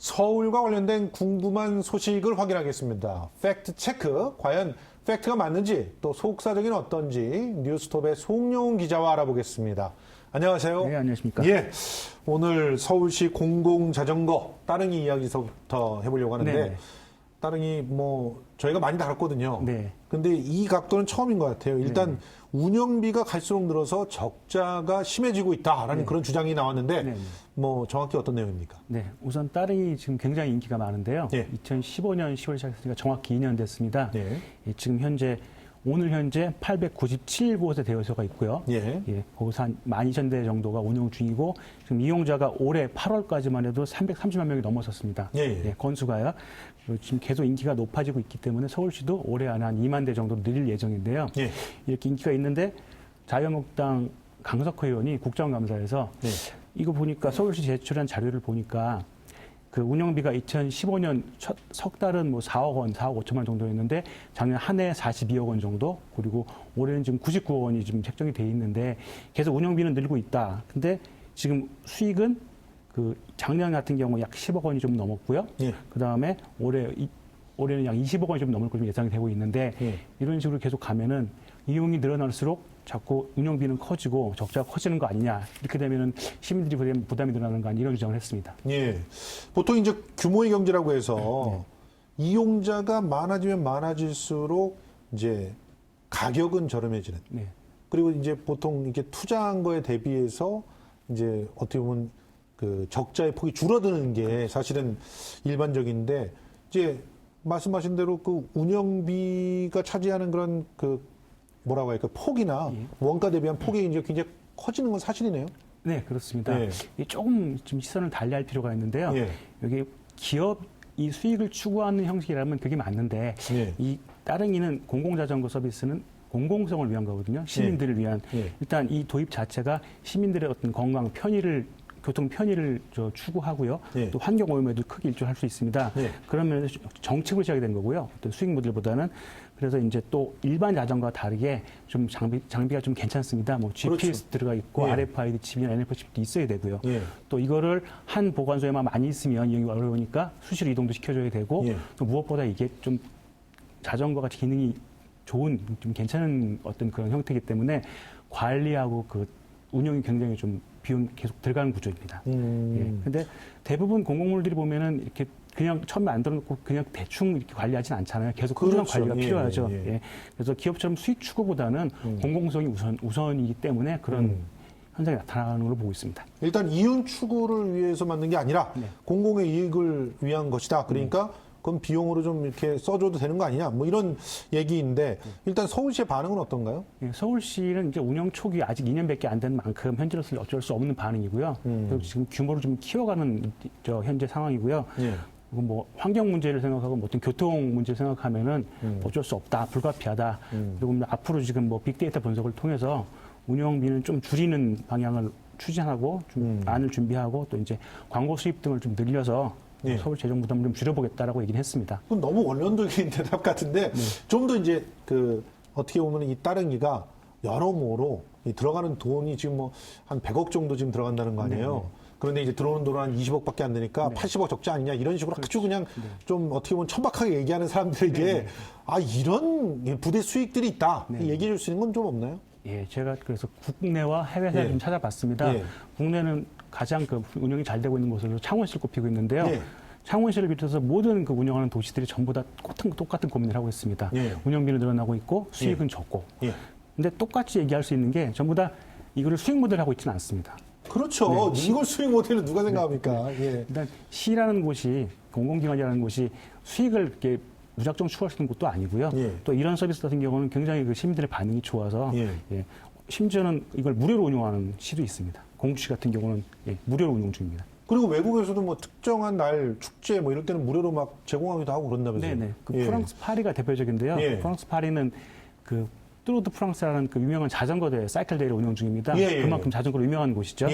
서울과 관련된 궁금한 소식을 확인하겠습니다. 팩트 체크. 과연 팩트가 맞는지 또 속사정이 어떤지 뉴스톱의 송영훈 기자와 알아보겠습니다. 안녕하세요. 네, 안녕하십니까. 예, 오늘 서울시 공공자전거 따릉이 이야기서부터 해보려고 하는데 네네. 따릉이 저희가 많이 다뤘거든요. 네. 근데 이 각도는 처음인 것 같아요. 일단 운영비가 갈수록 늘어서 적자가 심해지고 있다라는 그런 주장이 나왔는데 네. 정확히 어떤 내용입니까? 네, 우선 따릉이 지금 굉장히 인기가 많은데요. 예. 2015년 10월 시작했으니까 정확히 2년 됐습니다. 네. 예, 지금 오늘 현재 897곳의 대여소가 있고요. 예. 거기서 한 12,000대 정도가 운영 중이고 지금 이용자가 올해 8월까지만 해도 330만 명이 넘어섰습니다. 예. 건수가요. 그리고 지금 계속 인기가 높아지고 있기 때문에 서울시도 올해 안에 한 2만 대 정도 늘릴 예정인데요. 예. 이렇게 인기가 있는데 자유한국당 강석호 의원이 국정감사에서 이거 보니까 서울시 제출한 자료를 보니까 그 운영비가 2015년 석 달은 4억 원, 4억 5천만 정도였는데 작년 한 해 42억 원 정도, 그리고 올해는 지금 99억 원이 지금 책정이 돼 있는데 계속 운영비는 늘고 있다. 근데 지금 수익은 그 작년 같은 경우 약 10억 원이 좀 넘었고요. 예. 그 다음에 올해는 약 20억 원이 좀 넘을 것으로 예상이 되고 있는데 이런 식으로 계속 가면은 이용이 늘어날수록 자꾸 운영비는 커지고 적자가 커지는 거 아니냐. 이렇게 되면은 시민들이 부담이 늘어나는 거 아니냐 이런 주장을 했습니다. 예. 보통 이제 규모의 경제라고 해서 이용자가 많아지면 많아질수록 이제 가격은 저렴해지는. 네. 그리고 이제 보통 이렇게 투자한 거에 대비해서 이제 어떻게 보면 그 적자의 폭이 줄어드는 게 사실은 일반적인데 이제 말씀하신 대로 그 운영비가 차지하는 그런 뭐라고 할까 폭이나 원가 대비한 폭이 이제 굉장히 커지는 건 사실이네요. 네, 그렇습니다. 조금 좀 시선을 달리할 필요가 있는데요. 여기 기업이 수익을 추구하는 형식이라면 그게 맞는데 이 따릉이는 공공자전거 서비스는 공공성을 위한 거거든요. 시민들을 위한. 일단 이 도입 자체가 시민들의 어떤 건강, 교통 편의를 추구하고요. 또 환경 오염에도 크게 일조할 수 있습니다. 그런 면에서 정책을 시작이 된 거고요. 어떤 수익 모델보다는. 그래서 이제 또 일반 자전거와 다르게 좀 장비가 좀 괜찮습니다. GPS 들어가 있고 RFID 칩이나 NFC 칩도 있어야 되고요. 또 이거를 한 보관소에만 많이 있으면 이용이 어려우니까 수시로 이동도 시켜줘야 되고 또 무엇보다 이게 좀 자전거가 기능이 좋은 좀 괜찮은 어떤 그런 형태이기 때문에 관리하고 그 운영이 굉장히 좀 비용 계속 들어가는 구조입니다. 근데 대부분 공공물들이 보면은 이렇게 그냥 처음에 안 들어놓고 그냥 대충 이렇게 관리하진 않잖아요. 계속 꾸준한 관리가 필요하죠. 그래서 기업처럼 수익 추구보다는 공공성이 우선이기 때문에 그런 현상이 나타나는 걸로 보고 있습니다. 일단 이윤 추구를 위해서 만든 게 아니라 공공의 이익을 위한 것이다. 그러니까 그럼 비용으로 좀 이렇게 써줘도 되는 거 아니냐? 이런 얘기인데 일단 서울시의 반응은 어떤가요? 서울시는 이제 운영 초기 아직 2년밖에 안 된 만큼 현재로서 어쩔 수 없는 반응이고요. 그리고 지금 규모를 좀 키워가는 현재 상황이고요. 그리고 환경 문제를 생각하고 어떤 교통 문제를 생각하면은 어쩔 수 없다, 불가피하다. 그리고 앞으로 지금 빅데이터 분석을 통해서 운영비는 좀 줄이는 방향을 추진하고 좀 안을 준비하고 또 이제 광고 수입 등을 좀 늘려서 서울 재정 부담을 좀 줄여보겠다라고 얘기는 했습니다. 그건 너무 원론적인 대답 같은데 좀 더 이제 어떻게 보면 이 따릉이가 여러모로 들어가는 돈이 지금 한 100억 정도 지금 들어간다는 거 아니에요? 그런데 이제 들어오는 돈은 한 20억밖에 안 되니까 80억 적자 아니냐 이런 식으로 아주 그냥 좀 어떻게 보면 천박하게 얘기하는 사람들에게 이런 부대 수익들이 있다 얘기해 줄 수 있는 건 좀 없나요? 제가 그래서 국내와 해외사를 좀 찾아봤습니다. 국내는 가장 운영이 잘 되고 있는 곳으로 창원시를 꼽히고 있는데요. 창원시를 비롯해서 모든 운영하는 도시들이 전부 다 똑같은 고민을 하고 있습니다. 운영비는 늘어나고 있고 수익은 적고. 근데 똑같이 얘기할 수 있는 게 전부 다 이거를 수익 모델을 하고 있지는 않습니다. 그렇죠. 이걸 수익 모델은 누가 생각합니까? 일단 시라는 곳이 공공기관이라는 곳이 수익을 이렇게 무작정 추구할 수 있는 것도 아니고요. 또 이런 서비스 같은 경우는 굉장히 시민들의 반응이 좋아서 심지어는 이걸 무료로 운영하는 시도 있습니다. 공주시 같은 경우는 무료로 운영 중입니다. 그리고 외국에서도 특정한 날 축제 이럴 때는 무료로 막 제공하기도 하고 그런다면서요? 네네. 프랑스 파리가 대표적인데요. 프랑스 파리는 뚜르드 프랑스라는 유명한 자전거 대회, 사이클 대회를 운영 중입니다. 그만큼 자전거로 유명한 곳이죠.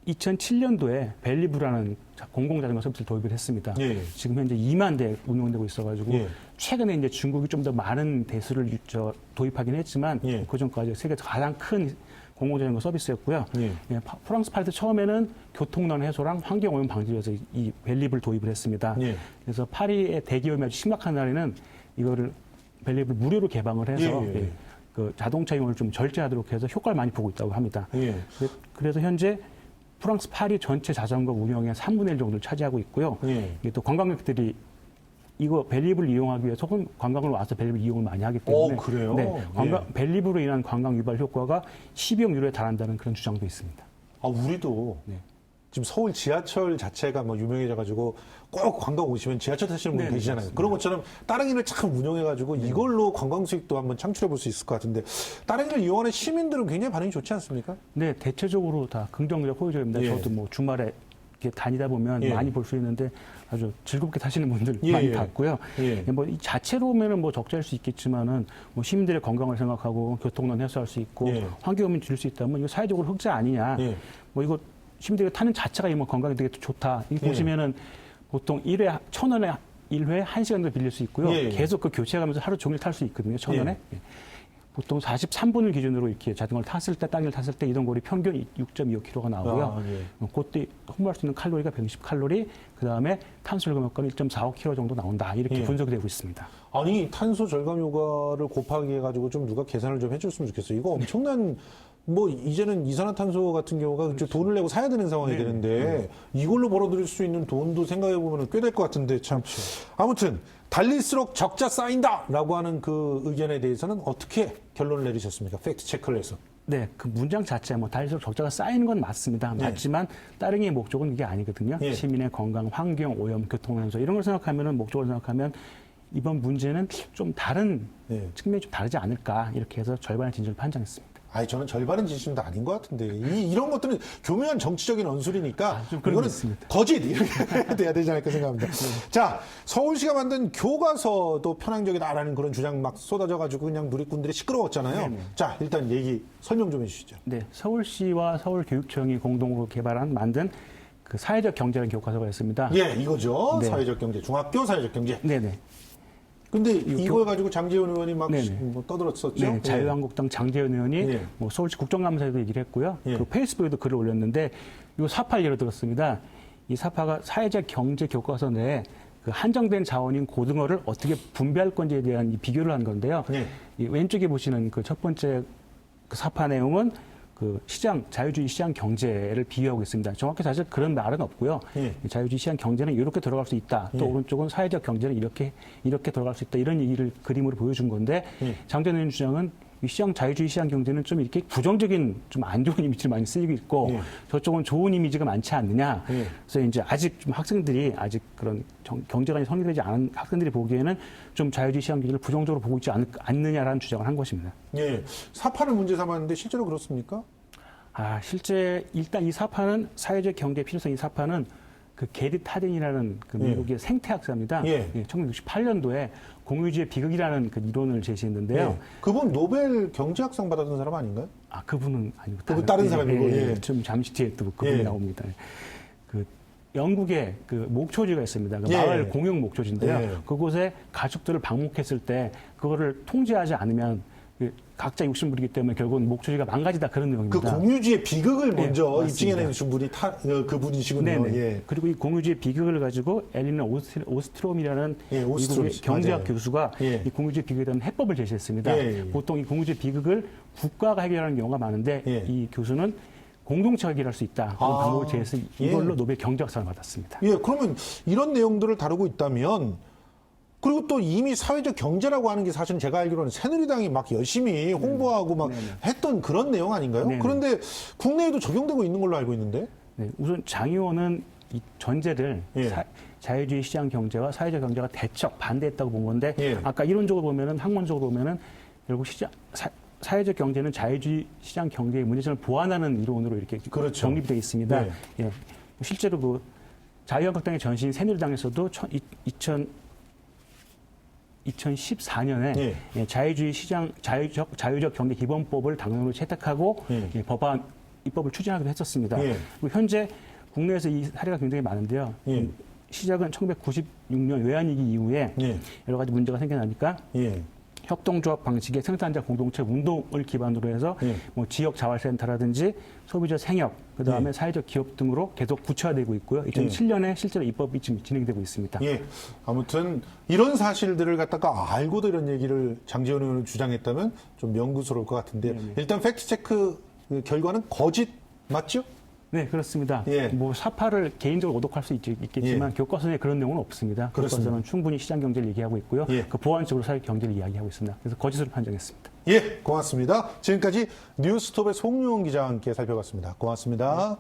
2007년도에 벨리브라는 공공자전거 서비스를 도입을 했습니다. 지금 현재 2만 대 운영되고 있어가지고 최근에 이제 중국이 좀 더 많은 대수를 도입하긴 했지만 그 전까지 세계에서 가장 큰 공공자전거 서비스였고요. 프랑스 파리도 처음에는 교통난 해소랑 환경오염 방지 위해서 이 벨립을 도입을 했습니다. 그래서 파리의 대기오염이 아주 심각한 날에는 이거를 벨립을 무료로 개방을 해서 그 자동차 이용을 좀 절제하도록 해서 효과를 많이 보고 있다고 합니다. 그래서 현재 프랑스 파리 전체 자전거 운영의 3분의 1 정도를 차지하고 있고요. 이게 또 관광객들이 이거 벨립을 이용하기 위해서 혹은 관광을 와서 벨립을 이용을 많이 하기 때문에 그래요? 벨립으로 인한 관광 유발 효과가 12억 유로에 달한다는 그런 주장도 있습니다. 우리도 지금 서울 지하철 자체가 뭐 유명해져가지고 꼭 관광 오시면 지하철 타시는 분이 계시잖아요. 그렇습니다. 그런 것처럼 따릉이를 참 운영해가지고 이걸로 관광 수익도 한번 창출해 볼 수 있을 것 같은데 따릉이를 이용하는 시민들은 굉장히 반응이 좋지 않습니까? 네, 대체적으로 다 긍정적 호의적입니다. 저도 뭐 주말에 이렇게 다니다 보면 많이 볼 수 있는데 아주 즐겁게 타시는 분들 많이 봤고요. 뭐 이 자체로 오면은 뭐 적자일 수 있겠지만은 뭐 시민들의 건강을 생각하고 교통난 해소할 수 있고 환경오염 줄일 수 있다면 이거 사회적으로 흑자 아니냐. 뭐 이거 시민들이 타는 자체가 뭐 건강에 되게 좋다. 이 보시면은 보통 1회 1,000원에 1회 1시간 정도 빌릴 수 있고요. 계속 그 교체하면서 하루 종일 탈 수 있거든요. 1,000원에. 보통 43분을 기준으로 이렇게 자전거를 탔을 때, 땅을 탔을 때 이동거리 평균 6.25km가 나오고요. 그때 흡수할 수 있는 칼로리가 160칼로리, 그 다음에 탄소 절감 효과는 1.45kg 정도 나온다. 이렇게 분석이 되고 있습니다. 아니, 탄소 절감 효과를 곱하기 해가지고 좀 누가 계산을 좀 해줬으면 좋겠어요. 이거 엄청난, 뭐, 이제는 이산화탄소 같은 경우가 돈을 내고 사야 되는 상황이 되는데, 이걸로 벌어들일 수 있는 돈도 생각해보면 꽤 될 것 같은데, 참. 아무튼, 달릴수록 적자 쌓인다라고 하는 그 의견에 대해서는 어떻게 결론을 내리셨습니까? 팩트 체크를 해서. 네, 그 문장 자체 뭐 달릴수록 적자가 쌓이는 건 맞습니다. 맞지만 따릉이의 목적은 이게 아니거든요. 시민의 건강, 환경, 오염, 교통연소 이런 걸 생각하면은 목적을 생각하면 이번 문제는 좀 다른 측면이 좀 다르지 않을까 이렇게 해서 절반의 진전을 판정했습니다. 아니, 저는 절반은 진심도 아닌 것 같은데. 이런 것들은 교묘한 정치적인 언술이니까. 이거는 거짓! 이렇게 돼야 되지 않을까 생각합니다. 자, 서울시가 만든 교과서도 편향적이다라는 그런 주장 막 쏟아져가지고 그냥 누리꾼들이 시끄러웠잖아요. 자, 일단 얘기 설명 좀 해주시죠. 네, 서울시와 서울교육청이 공동으로 만든 그 사회적 경제라는 교과서가 있습니다. 이거죠. 사회적 경제. 중학교 사회적 경제. 네네. 근데 이걸 가지고 장제원 의원이 막 뭐 떠들었었죠. 네, 자유한국당 장제원 의원이 뭐 서울시 국정감사에도 얘기를 했고요. 그 페이스북에도 글을 올렸는데 이거 사파를 예로 들었습니다. 이 사파가 사회적 경제 교과서 내에 그 한정된 자원인 고등어를 어떻게 분배할 건지에 대한 이 비교를 한 건데요. 이 왼쪽에 보시는 그 첫 번째 그 사파 내용은 그 자유주의 시장 경제를 비유하고 있습니다. 정확히 사실 그런 말은 없고요. 자유주의 시장 경제는 이렇게 돌아갈 수 있다. 또 오른쪽은 사회적 경제는 이렇게 돌아갈 수 있다. 이런 얘기를 그림으로 보여준 건데 장전 의원 주장은 이 자유주의 시장 경제는 좀 이렇게 부정적인 좀 안 좋은 이미지를 많이 쓰이고 있고 저쪽은 좋은 이미지가 많지 않느냐. 그래서 이제 아직 좀 학생들이 아직 그런 경제관이 성립되지 않은 학생들이 보기에는 좀 자유주의 시장 경제를 부정적으로 보고 있지 않느냐라는 주장을 한 것입니다. 사파를 문제 삼았는데 실제로 그렇습니까? 실제 일단 이 사파는 사회적 경제 필요성 이 사파는 그 게리 타딘이라는 그 미국의 생태학자입니다. 1968년도에 공유주의 비극이라는 그 이론을 제시했는데요. 그분 노벨 경제학상 받았던 사람 아닌가요? 그분은 아니고 그분 다른 사람이고. 좀 잠시 뒤에 또 그분이 나옵니다. 그 영국에 그 목초지가 있습니다. 그 마을 공용 목초지인데요. 그곳에 가축들을 방목했을 때 그거를 통제하지 않으면 각자 욕심 부리기 때문에 결국은 목초지가 망가지다 그런 내용입니다. 그 공유주의 비극을 먼저 입증해낸 분이 그분이시군요. 그리고 이 공유주의 비극을 가지고 엘리너 오스트롬이라는 미국의 경제학 교수가 이 공유주의 비극에 대한 해법을 제시했습니다. 보통 이 공유주의 비극을 국가가 해결하는 경우가 많은데 이 교수는 공동체가 해결할 수 있다. 그런 방법을 제시해서 이걸로 노벨 경제학상을 받았습니다. 그러면 이런 내용들을 다루고 있다면 그리고 또 이미 사회적 경제라고 하는 게 사실은 제가 알기로는 새누리당이 막 열심히 홍보하고 막 했던 그런 내용 아닌가요? 그런데 국내에도 적용되고 있는 걸로 알고 있는데? 우선 장 의원은 이 전제를 자유주의 시장 경제와 사회적 경제가 대척 반대했다고 본 건데 아까 이론적으로 보면은 학문적으로 보면은 결국 사회적 경제는 자유주의 시장 경제의 문제점을 보완하는 이론으로 이렇게 정립이 되어 있습니다. 실제로 그 자유한국당의 전신 새누리당에서도 2014년에 자유적 경제 기본법을 당론으로 채택하고 법안 입법을 추진하기도 했었습니다. 그리고 현재 국내에서 이 사례가 굉장히 많은데요. 시작은 1996년 외환위기 이후에 여러 가지 문제가 생겨나니까 협동조합 방식의 생산자 공동체 운동을 기반으로 해서 뭐 지역 자활센터라든지 소비자 생협, 그다음에 사회적 기업 등으로 계속 구체화되고 있고요. 2007년에 실제로 입법이 지금 진행되고 있습니다. 예. 아무튼 이런 사실들을 갖다가 알고도 이런 얘기를 장제원 의원은 주장했다면 좀 명구스러울 것 같은데 일단 팩트체크 결과는 거짓 맞죠? 네, 그렇습니다. 예. 뭐 사파를 개인적으로 오독할 수 있겠지만 교과서에 그런 내용은 없습니다. 그렇습니다. 교과서는 충분히 시장 경제를 얘기하고 있고요. 그 보완적으로 사회 경제를 이야기하고 있습니다. 그래서 거짓으로 판정했습니다. 예, 고맙습니다. 지금까지 뉴스톱의 송유홍 기자와 함께 살펴봤습니다. 고맙습니다.